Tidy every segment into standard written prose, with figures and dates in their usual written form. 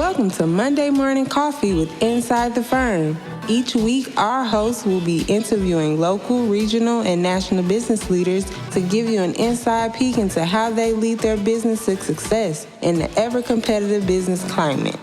Welcome to Monday Morning Coffee with Inside the Firm. Each week, our hosts will be interviewing local, regional, and national business leaders to give you an inside peek into how they lead their business to success in the ever-competitive business climate.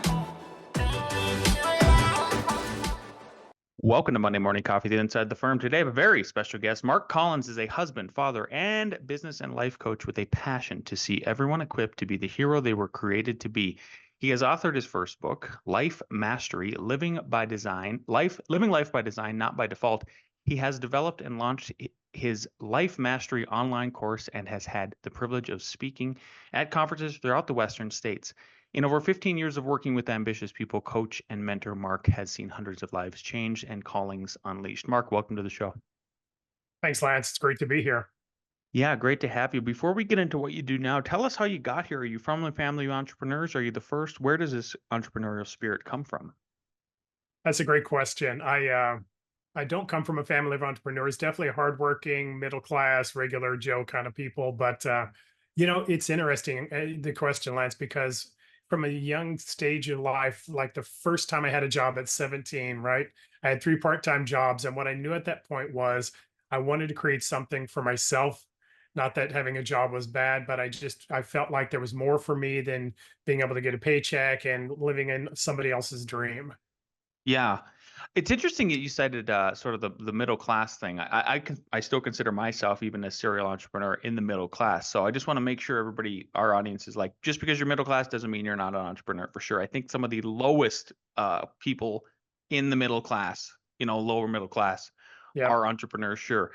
Welcome to Monday Morning Coffee with Inside the Firm. Today I have a very special guest. Mark Collins is a husband, father, and business and life coach with a passion to see everyone equipped to be the hero they were created to be. He has authored his first book, Life Mastery, Living Life by Design, Not by Default. He has developed and launched his Life Mastery online course and has had the privilege of speaking at conferences throughout the Western states. In over 15 years of working with ambitious people, coach and mentor, Mark has seen hundreds of lives changed and callings unleashed. Mark, welcome to the show. Thanks, Lance. It's great to be here. Yeah, great to have you. Before we get into what you do now, tell us how you got here. Are you from a family of entrepreneurs? Are you the first? Where does this entrepreneurial spirit come from? That's a great question. I don't come from a family of entrepreneurs. Definitely hardworking, middle class, regular Joe kind of people. But it's interesting the question, Lance, because from a young stage in life, like the first time I had a job at 17, right? I had 3 part-time jobs, and what I knew at that point was I wanted to create something for myself. Not that having a job was bad, but I felt like there was more for me than being able to get a paycheck and living in somebody else's dream. Yeah, it's interesting that you cited sort of the middle class thing. I still consider myself even a serial entrepreneur in the middle class. So I just want to make sure our audience is like, just because you're middle class doesn't mean you're not an entrepreneur for sure. I think some of the lowest people in the middle class, lower middle class, Yeah. are entrepreneurs, sure.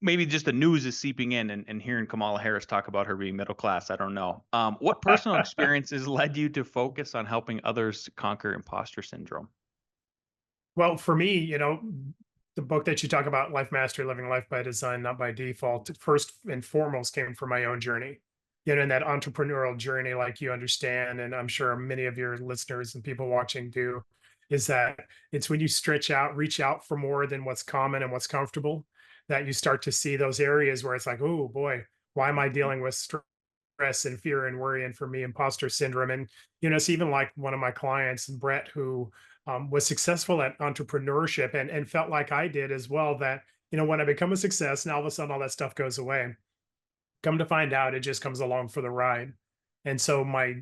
Maybe just the news is seeping in and hearing Kamala Harris talk about her being middle class. I don't know. What personal experiences led you to focus on helping others conquer imposter syndrome? Well, for me, the book that you talk about, Life Mastery, Living Life by Design, Not by Default, first and foremost came from my own journey. In that entrepreneurial journey, like you understand, and I'm sure many of your listeners and people watching do, is that it's when you reach out for more than what's common and what's comfortable, that you start to see those areas where it's like, oh boy, why am I dealing with stress and fear and worry? And for me, imposter syndrome. And, it's even like one of my clients, Brett, who was successful at entrepreneurship and felt like I did as well, that, when I become a success, now all of a sudden all that stuff goes away. Come to find out, it just comes along for the ride. And so my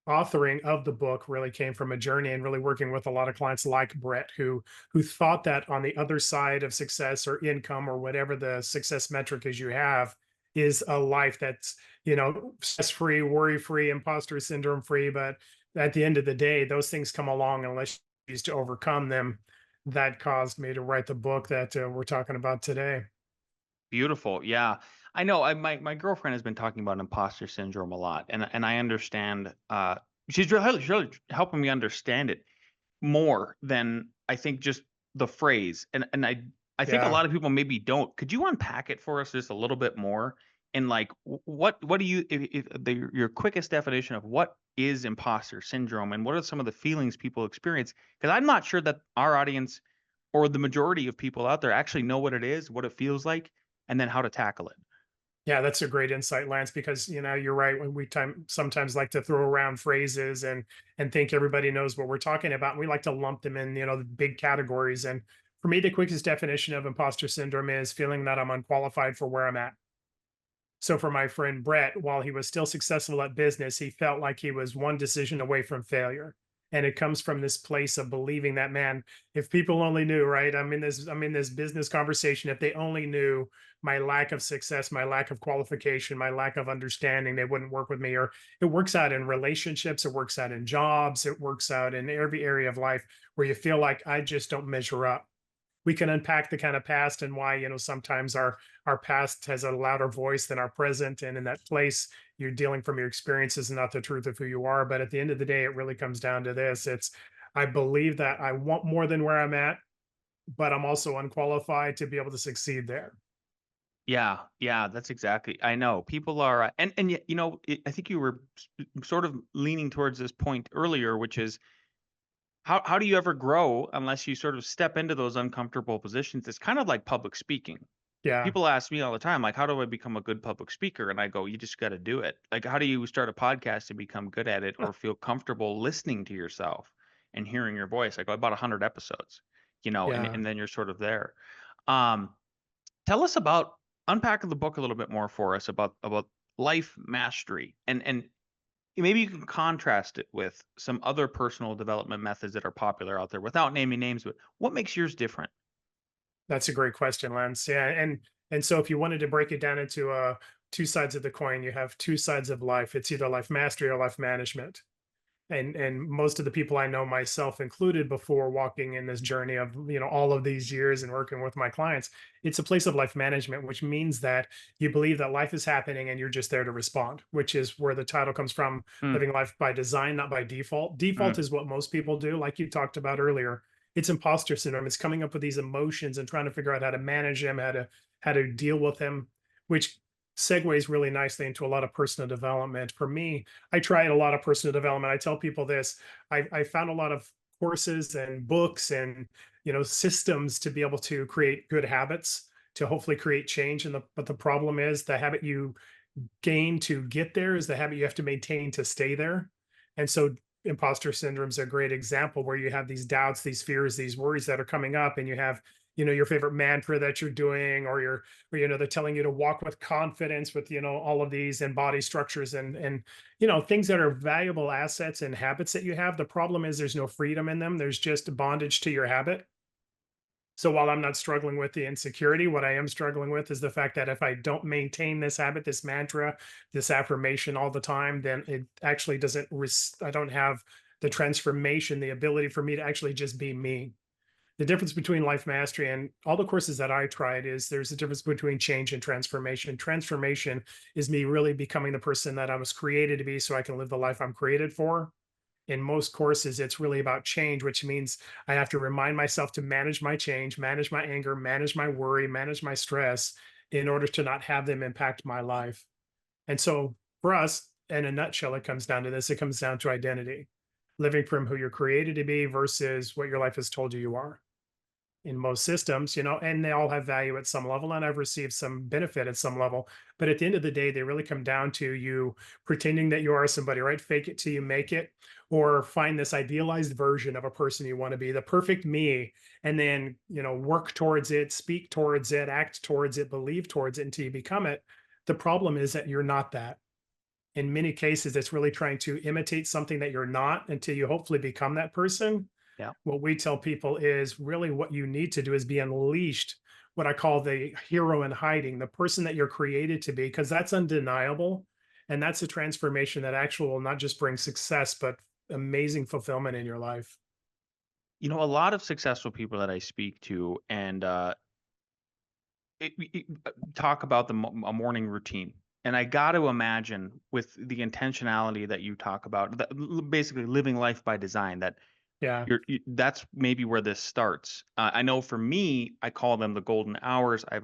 authoring of the book really came from a journey and really working with a lot of clients like Brett who thought that on the other side of success or income or whatever the success metric is you have is a life that's, stress free, worry free, imposter syndrome free. But at the end of the day, those things come along unless you choose to overcome them. That caused me to write the book that we're talking about today. Beautiful. Yeah. I know my girlfriend has been talking about imposter syndrome a lot, and I understand she's really helping me understand it more than I think just the phrase. And I think a Yeah. lot of people maybe don't. Could you unpack it for us just a little bit more? And like what do you if your quickest definition of what is imposter syndrome and what are some of the feelings people experience? Because I'm not sure that our audience or the majority of people out there actually know what it is, what it feels like, and then how to tackle it. Yeah, that's a great insight, Lance, because you're right. When we sometimes like to throw around phrases and think everybody knows what we're talking about. And we like to lump them in, the big categories. And for me, the quickest definition of imposter syndrome is feeling that I'm unqualified for where I'm at. So for my friend Brett, while he was still successful at business, he felt like he was one decision away from failure. And it comes from this place of believing that, man, if people only knew, right? I'm in this business conversation. If they only knew my lack of success, my lack of qualification, my lack of understanding, they wouldn't work with me. Or it works out in relationships, it works out in jobs, it works out in every area of life where you feel like I just don't measure up. We can unpack the kind of past and why sometimes our past has a louder voice than our present, and in that place you're dealing from your experiences and not the truth of who you are. But at the end of the day, it really comes down to this. It's I believe that I want more than where I'm at, but I'm also unqualified to be able to succeed there. Yeah, yeah, that's exactly. I know people are, and yet, I think you were sort of leaning towards this point earlier, which is how do you ever grow unless you sort of step into those uncomfortable positions? It's kind of like public speaking. Yeah. People ask me all the time, like, how do I become a good public speaker? And I go, you just got to do it. Like, how do you start a podcast and become good at it or feel comfortable listening to yourself and hearing your voice? I go, about 100 episodes, and, Yeah. and then you're sort of there. Um, Tell us about unpack the book a little bit more for us about life mastery and maybe you can contrast it with some other personal development methods that are popular out there without naming names, but what makes yours different? That's a great question, Lance. Yeah, and so if you wanted to break it down into two sides of the coin, you have two sides of life. It's either life mastery or life management. And most of the people I know, myself included, before walking in this journey of all of these years and working with my clients, it's a place of life management, which means that you believe that life is happening and you're just there to respond, which is where the title comes from: Mm, living life by design, not by default. Default mm, is what most people do, like you talked about earlier. It's imposter syndrome. It's coming up with these emotions and trying to figure out how to manage them, how to deal with them, which segues really nicely into a lot of personal development. For me, I tried a lot of personal development. I tell people this. I found a lot of courses and books and systems to be able to create good habits, to hopefully create change. But the problem is, the habit you gain to get there is the habit you have to maintain to stay there. And so imposter syndrome is a great example, where you have these doubts, these fears, these worries that are coming up, and you have your favorite mantra that you're doing, or they're telling you to walk with confidence with all of these and body structures and things that are valuable assets and habits that you have. The problem is there's no freedom in them. There's just bondage to your habit. So while I'm not struggling with the insecurity, what I am struggling with is the fact that if I don't maintain this habit, this mantra, this affirmation all the time, then it actually doesn't, I don't have the transformation, the ability for me to actually just be me. The difference between life mastery and all the courses that I tried is there's a difference between change and transformation. Transformation is me really becoming the person that I was created to be so I can live the life I'm created for. In most courses, it's really about change, which means I have to remind myself to manage my change, manage my anger, manage my worry, manage my stress, in order to not have them impact my life. And so for us, in a nutshell, it comes down to this: it comes down to identity, living from who you're created to be versus what your life has told you you are. In most systems, and they all have value at some level, and I've received some benefit at some level. But at the end of the day, they really come down to you pretending that you are somebody, right? Fake it till you make it, or find this idealized version of a person you want to be, the perfect me, and then, work towards it, speak towards it, act towards it, believe towards it until you become it. The problem is that you're not that. In many cases, it's really trying to imitate something that you're not until you hopefully become that person. yeah. What we tell people is really what you need to do is be unleashed, what I call the hero in hiding, the person that you're created to be, because that's undeniable. And that's a transformation that actually will not just bring success, but amazing fulfillment in your life. A lot of successful people that I speak to and talk about a morning routine. And I got to imagine with the intentionality that you talk about, basically living life by design, that Yeah. that's maybe where this starts. I know for me, I call them the golden hours. I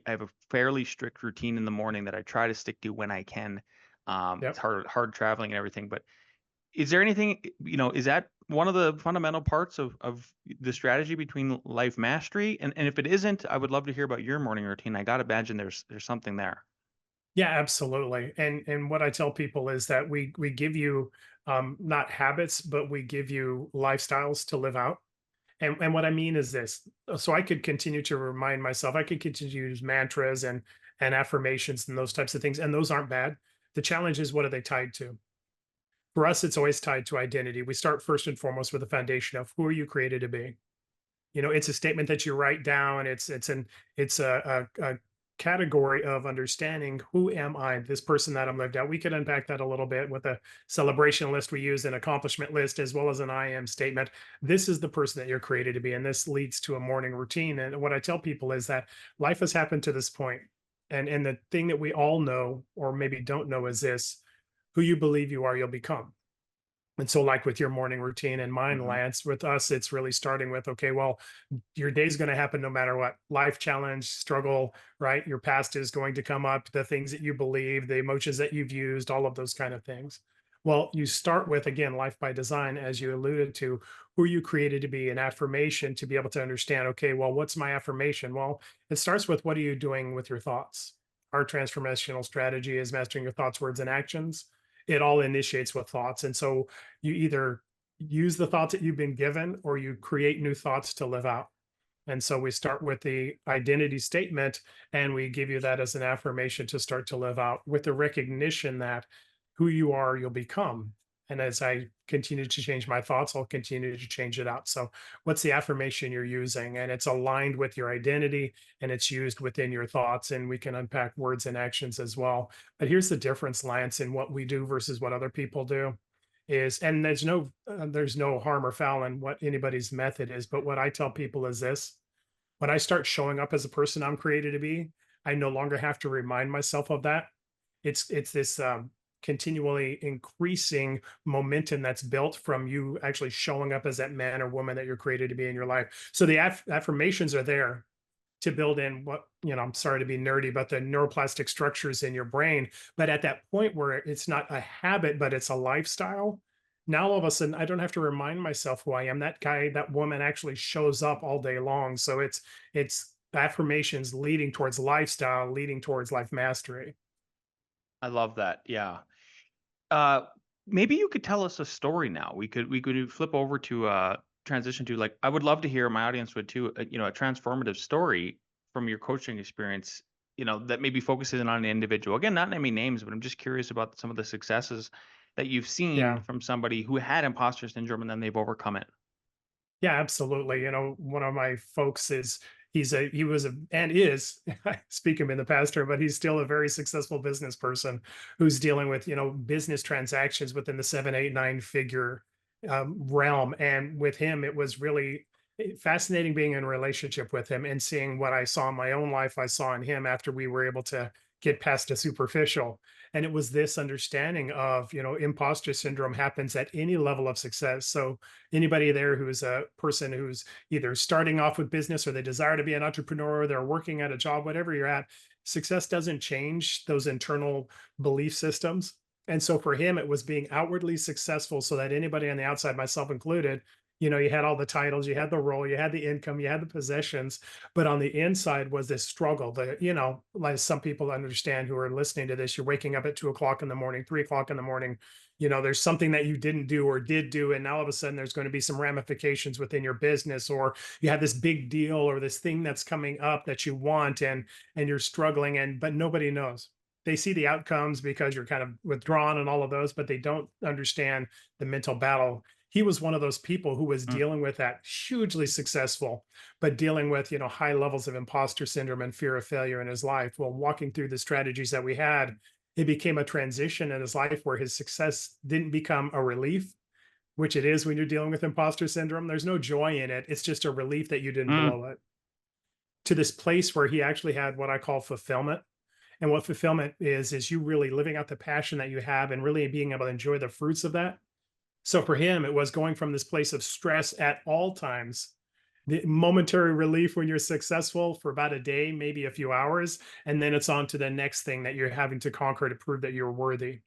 have a fairly strict routine in the morning that I try to stick to when I can. It's Yep. hard traveling and everything, but is there anything, is that one of the fundamental parts of the strategy between life mastery? And if it isn't, I would love to hear about your morning routine. I gotta imagine there's something there. Yeah, absolutely. And what I tell people is that we give you not habits, but we give you lifestyles to live out. And what I mean is this: so I could continue to remind myself, I could continue to use mantras and affirmations and those types of things, and those aren't bad. The challenge is, what are they tied to? For us, it's always tied to identity. We start first and foremost with the foundation of who are you created to be. It's a statement that you write down. It's a category of understanding, who am I, this person that I'm lived out. We could unpack that a little bit with a celebration list we use, an accomplishment list, as well as an I am statement. This is the person that you're created to be, and this leads to a morning routine. And what I tell people is that life has happened to this point, and the thing that we all know, or maybe don't know, is this: who you believe you are, you'll become. And so, like with your morning routine and mine, Mhm. Lance, with us, it's really starting with, okay, well, your day's going to happen no matter what: life challenge, struggle, right? Your past is going to come up, the things that you believe, the emotions that you've used, all of those kind of things. Well, you start with, again, life by design, as you alluded to: who you created to be, an affirmation to be able to understand, okay, well, what's my affirmation? Well, it starts with what are you doing with your thoughts? Our transformational strategy is mastering your thoughts, words, and actions. It all initiates with thoughts. And so you either use the thoughts that you've been given or you create new thoughts to live out. And so we start with the identity statement and we give you that as an affirmation to start to live out with the recognition that who you are, you'll become. And as I continue to change my thoughts, I'll continue to change it out. So, what's the affirmation you're using? And it's aligned with your identity and it's used within your thoughts. And we can unpack words and actions as well. But here's the difference, Lance, in what we do versus what other people do is, and there's no harm or foul in what anybody's method is, but what I tell people is this: when I start showing up as a person I'm created to be, I no longer have to remind myself of that. It's this continually increasing momentum that's built from you actually showing up as that man or woman that you're created to be in your life. So the affirmations are there to build in what, I'm sorry to be nerdy, but the neuroplastic structures in your brain. But at that point where it's not a habit, but it's a lifestyle, now all of a sudden I don't have to remind myself who I am. That guy, that woman actually shows up all day long. So it's affirmations leading towards lifestyle, leading towards life mastery. I love that. Yeah. Maybe you could tell us a story now. We could flip over to transition to, like, I would love to hear, my audience would too, a transformative story from your coaching experience, that maybe focuses in on an individual. Again, not naming names, but I'm just curious about some of the successes that you've seen Yeah. from somebody who had imposter syndrome and then they've overcome it. Yeah, absolutely. One of my folks is he was a and is I speak him in the past term, but he's still a very successful business person who's dealing with, business transactions within the 7, 8, 9 figure realm. And with him, it was really fascinating being in a relationship with him and seeing what I saw in my own life, I saw in him after we were able to get past the superficial. And it was this understanding of, imposter syndrome happens at any level of success. So anybody there who's a person who's either starting off with business or they desire to be an entrepreneur, they're working at a job, whatever you're at, success doesn't change those internal belief systems. And so for him, it was being outwardly successful so that anybody on the outside, myself included, you had all the titles, you had the role, you had the income, you had the possessions, but on the inside was this struggle that, like some people understand who are listening to this, you're waking up at 2 o'clock in the morning, 3 o'clock in the morning, there's something that you didn't do or did do. And now all of a sudden there's going to be some ramifications within your business, or you have this big deal or this thing that's coming up that you want and you're struggling but nobody knows. They see the outcomes because you're kind of withdrawn and all of those, but they don't understand the mental battle. He was one of those people who was Mm. dealing with that, hugely successful, but dealing with, high levels of imposter syndrome and fear of failure in his life. Well, walking through the strategies that we had, it became a transition in his life where his success didn't become a relief, which it is when you're dealing with imposter syndrome. There's no joy in it. It's just a relief that you didn't Mm. blow it, to this place where he actually had what I call fulfillment. And what fulfillment is you really living out the passion that you have and really being able to enjoy the fruits of that. So for him, it was going from this place of stress at all times, the momentary relief when you're successful for about a day, maybe a few hours, and then it's on to the next thing that you're having to conquer to prove that you're worthy.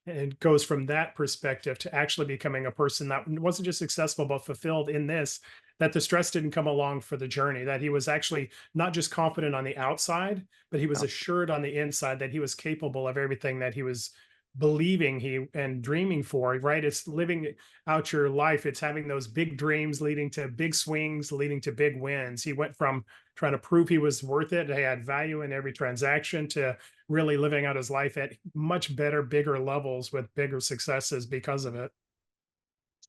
And it goes from that perspective to actually becoming a person that wasn't just successful, but fulfilled in this, that the stress didn't come along for the journey, that he was actually not just confident on the outside, but he was Oh. assured on the inside that he was capable of everything that he was believing he and dreaming for, right? It's living out your life. It's having those big dreams leading to big swings, leading to big wins. He went from trying to prove he was worth it, he had value in every transaction, to really living out his life at much better, bigger levels with bigger successes because of it.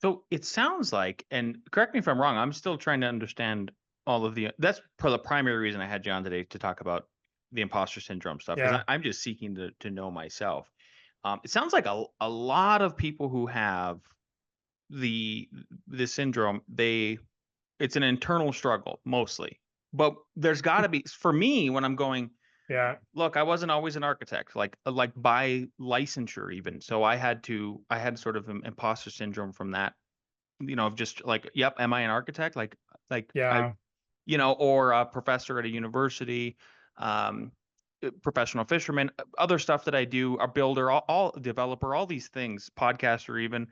So it sounds like, and correct me if I'm wrong, I'm still trying to understand all of that's for the primary reason I had you on today, to talk about the imposter syndrome stuff, because Yeah. I'm just seeking to know myself. It sounds like a lot of people who have the syndrome, it's an internal struggle mostly. But there's got to be, for me, when I'm going, Yeah. look, I wasn't always an architect, like by licensure even. So I had sort of imposter syndrome from that, of just like, yep, am I an architect? Like I, Yeah. or a professor at a university, um, professional fisherman, other stuff that I do, a builder, all developer, all these things, podcaster even.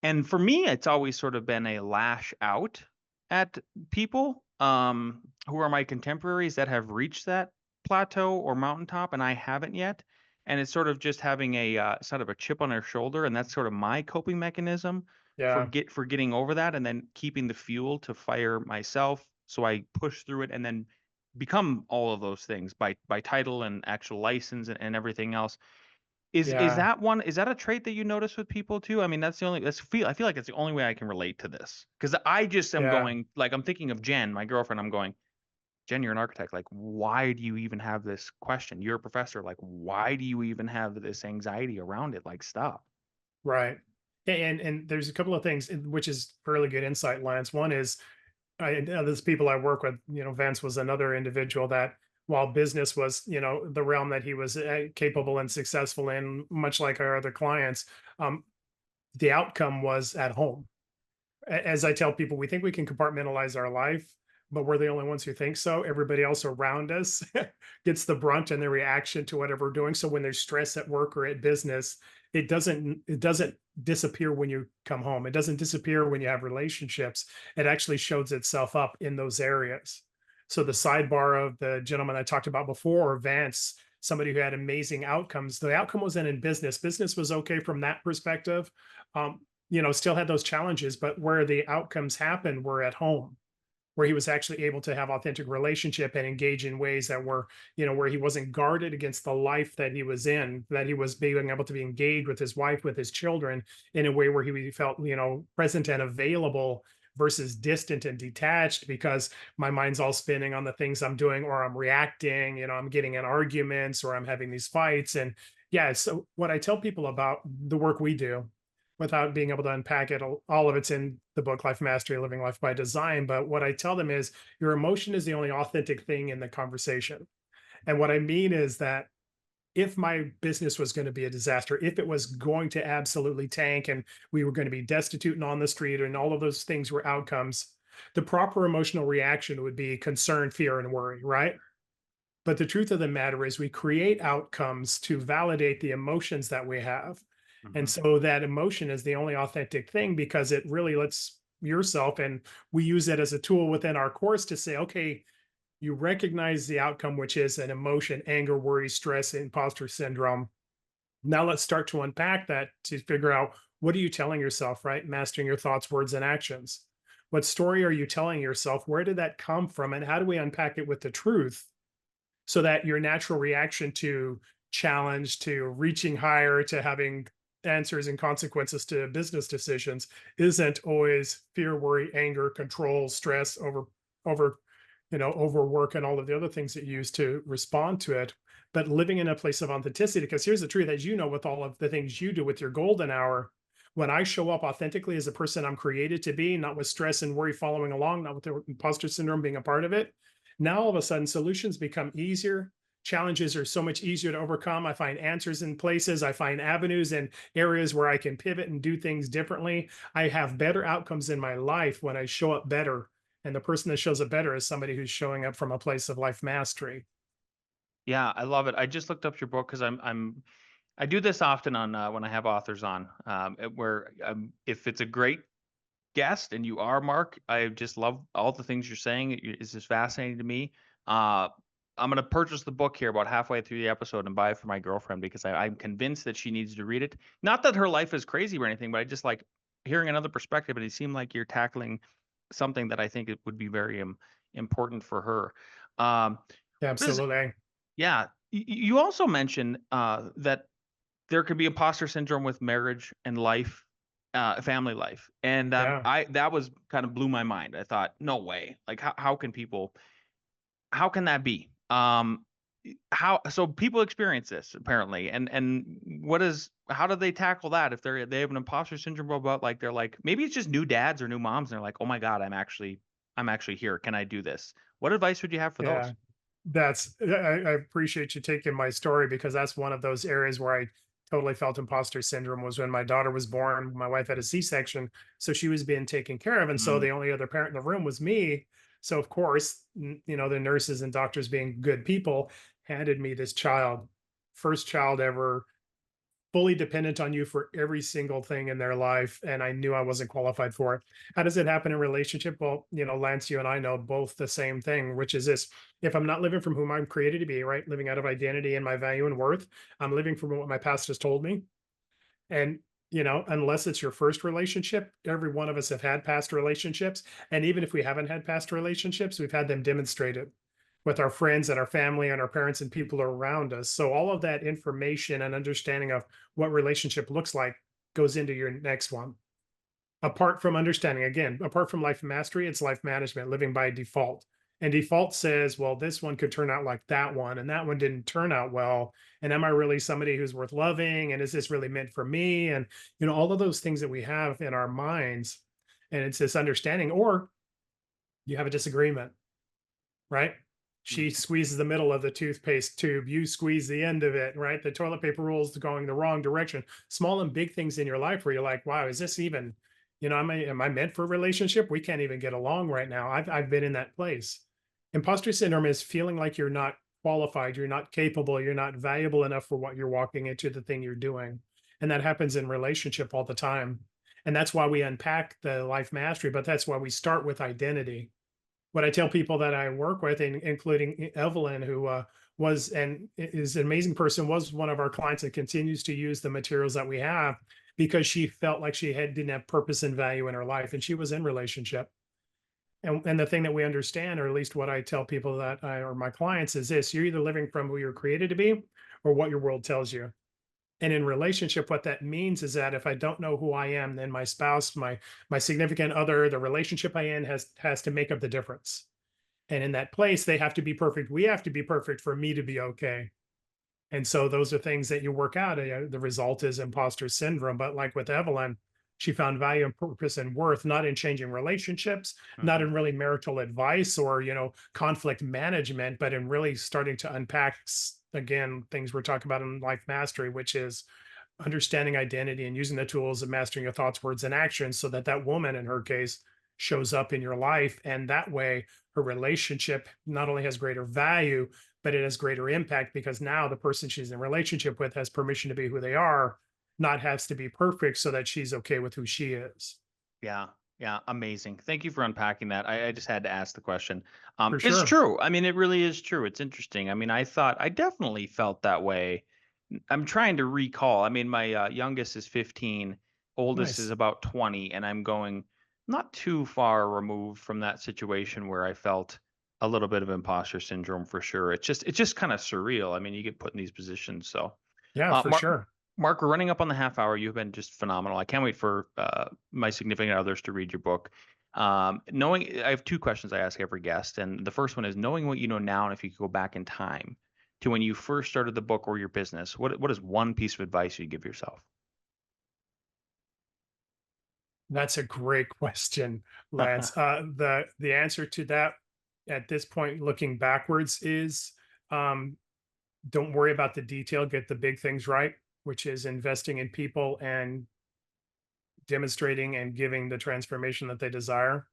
And for me, it's always sort of been a lash out at people, who are my contemporaries that have reached that plateau or mountaintop, and I haven't yet. And it's sort of just having a sort of a chip on their shoulder, and that's sort of my coping mechanism Yeah. for getting over that, and then keeping the fuel to fire myself. So I push through it, and then become all of those things by title and actual license and everything else. Is Yeah. that one, is that a trait that you notice with people too? I mean, that's the only that's feel I feel like it's the only way I can relate to this. Because I just am Yeah. going, like, I'm thinking of Jen, my girlfriend. I'm going, Jen, you're an architect. Like, why do you even have this question? You're a professor. Like, why do you even have this anxiety around it? Like, stop. Right. And there's a couple of things, which is really good insight, Lance. One is, there's people I work with. Vance was another individual that, while business was, the realm that he was capable and successful in, much like our other clients, um, the outcome was at home. As I tell people, we think we can compartmentalize our life, but we're the only ones who think so. Everybody else around us gets the brunt and the reaction to whatever we're doing. So when there's stress at work or at business, it doesn't disappear when you come home. It doesn't disappear when you have relationships. It actually shows itself up in those areas. So the sidebar of the gentleman I talked about before, Vance, somebody who had amazing outcomes. The outcome wasn't in business. Business was okay from that perspective. Still had those challenges, but where the outcomes happened were at home, where he was actually able to have authentic relationship and engage in ways that were, where he wasn't guarded against the life that he was in, that he was being able to be engaged with his wife, with his children, in a way where he felt, present and available versus distant and detached, because my mind's all spinning on the things I'm doing, or I'm reacting, I'm getting in arguments, or I'm having these fights. And yeah, so what I tell people about the work we do, without being able to unpack it, all of it's in the book Life Mastery, Living Life by Design. But what I tell them is, your emotion is the only authentic thing in the conversation. And what I mean is that, if my business was going to be a disaster, if it was going to absolutely tank and we were going to be destitute and on the street, and all of those things were outcomes, the proper emotional reaction would be concern, fear, and worry, right? But the truth of the matter is, we create outcomes to validate the emotions that we have. And Mhm. so that emotion is the only authentic thing, because it really lets yourself, and we use it as a tool within our course to say, okay, you recognize the outcome, which is an emotion: anger, worry, stress, imposter syndrome. Now let's start to unpack that to figure out, what are you telling yourself, right? Mastering your thoughts, words, and actions. What story are you telling yourself? Where did that come from? And how do we unpack it with the truth, so that your natural reaction to challenge, to reaching higher, to having answers and consequences to business decisions isn't always fear, worry, anger, control, stress, over overwork, and all of the other things that you use to respond to it, but living in a place of authenticity. Because here's the truth: as with all of the things you do with your golden hour, when I show up authentically as a person I'm created to be, not with stress and worry following along, not with the imposter syndrome being a part of it, now all of a sudden solutions become easier. Challenges are so much easier to overcome. I find answers in places, I find avenues and areas where I can pivot and do things differently. I have better outcomes in my life when I show up better. And the person that shows up better is somebody who's showing up from a place of life mastery. Yeah, I love it. I just looked up your book because I do this often on when I have authors on, where if it's a great guest and you are Mark, I just love all the things you're saying. It's just fascinating to me. Uh, I'm gonna purchase the book here about halfway through the episode and buy it for my girlfriend because I'm convinced that she needs to read it. Not that her life is crazy or anything, but I just like hearing another perspective. And it seemed like you're tackling something that I think it would be very important for her. Um, what is Absolutely. Yeah. You also mentioned that there could be imposter syndrome with marriage and life, family life, and Yeah. I that was kind of blew my mind. I thought, no way. Like, how can people? How can that be? How so people experience this apparently, and what is how do they tackle that if they have an imposter syndrome about, like, they're like, maybe it's just new dads or new moms and they're like, oh my god, I'm actually here. Can I do this? What advice would you have for Yeah. those? I appreciate you taking my story, because that's one of those areas where I totally felt imposter syndrome. Was when my daughter was born. My wife had a C-section, so she was being taken care of. And so Mm, the only other parent in the room was me. So of course, the nurses and doctors, being good people, handed me this child, first child ever, fully dependent on you for every single thing in their life, and I knew I wasn't qualified for it. How does it happen in relationship? Well, Lance, you and I know both the same thing, which is this: if I'm not living from whom I'm created to be, right, living out of identity and my value and worth, I'm living from what my past has told me. And unless it's your first relationship, every one of us have had past relationships. And even if we haven't had past relationships, we've had them demonstrated with our friends and our family and our parents and people around us. So all of that information and understanding of what relationship looks like goes into your next one. Apart from understanding, again, apart from life mastery, it's life management, living by default. And default says, well, this one could turn out like that one, and that one didn't turn out well. And am I really somebody who's worth loving? And is this really meant for me? And, all of those things that we have in our minds. And it's this understanding, or you have a disagreement, right? She squeezes the middle of the toothpaste tube. You squeeze the end of it, right? The toilet paper rolls going the wrong direction. Small and big things in your life where you're like, wow, is this even, am I meant for a relationship? We can't even get along right now. I've been in that place. Imposter syndrome is feeling like you're not qualified, you're not capable, you're not valuable enough for what you're walking into, the thing you're doing. And that happens in relationship all the time. And that's why we unpack the life mastery, but that's why we start with identity. What I tell people that I work with, including Evelyn, who was and is an amazing person, was one of our clients and continues to use the materials that we have because she felt like she didn't have purpose and value in her life, and she was in relationship. And the thing that we understand, or at least what I tell people that or my clients, is this: you're either living from who you're created to be or what your world tells you. And in relationship, what that means is that if I don't know who I am, then my spouse, my significant other, the relationship I in has to make up the difference. And in that place, they have to be perfect. We have to be perfect for me to be okay. And so those are things that you work out. The result is imposter syndrome. But like with Evelyn, she found value and purpose and worth not in changing relationships, not in really marital advice or conflict management, but in really starting to unpack again things we're talking about in life mastery, which is understanding identity and using the tools of mastering your thoughts, words, and actions so that that woman, in her case, shows up in your life. And that way, her relationship not only has greater value, but it has greater impact because now the person she's in relationship with has permission to be who they are, not has to be perfect so that she's okay with who she is. Yeah. Yeah. Amazing. Thank you for unpacking that. I just had to ask the question. For It's sure. true. I mean, it really is true. It's interesting. I mean, I definitely felt that way. I'm trying to recall. I mean, my youngest is 15, oldest is Nice. about 20, and I'm going not too far removed from that situation where I felt a little bit of imposter syndrome for sure. It's just kind of surreal. I mean, you get put in these positions. So, Yeah, for Mark, sure. Mark, we're running up on the half hour. You've been just phenomenal. I can't wait for my significant others to read your book. I have two questions I ask every guest, and the first one is knowing what you know now, and if you could go back in time to when you first started the book or your business, what is one piece of advice you give yourself? That's a great question, Lance. The answer to that at this point, looking backwards, is um, don't worry about the detail. Get the big things right, which is investing in people and demonstrating and giving the transformation that they desire.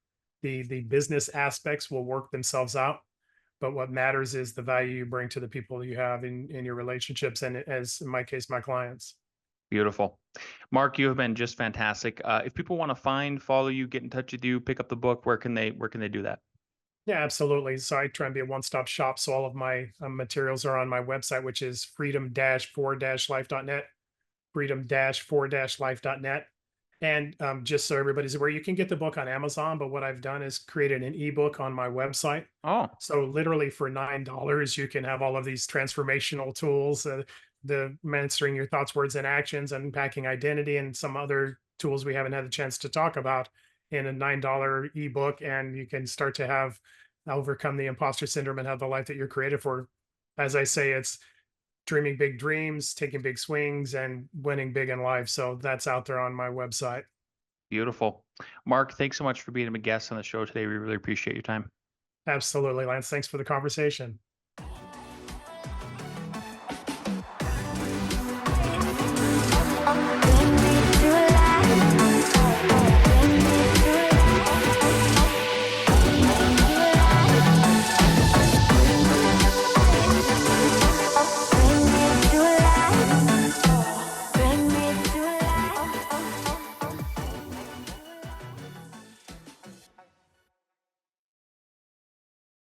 The business aspects will work themselves out, but what matters is the value you bring to the people you have in your relationships, and as in my case, my clients. Beautiful. Mark, you have been just fantastic. If people want to follow you, get in touch with you, pick up the book, where can they do that? Yeah, absolutely. So I try and be a one-stop shop. So all of my materials are on my website, which is freedom-4-life.net, freedom-4-life.net. And just so everybody's aware, you can get the book on Amazon, but what I've done is created an ebook on my website. Oh, So literally for $9, you can have all of these transformational tools, the mastering your thoughts, words, and actions, unpacking identity, and some other tools we haven't had the chance to talk about in a $9 ebook. And you can start to have overcome the imposter syndrome and have the life that you're created for. As I say, it's dreaming big dreams, taking big swings, and winning big in life. So that's out there on my website. beautiful. Mark, thanks so much for being a guest on the show today. We really appreciate your time. Absolutely, Lance. Thanks for the conversation.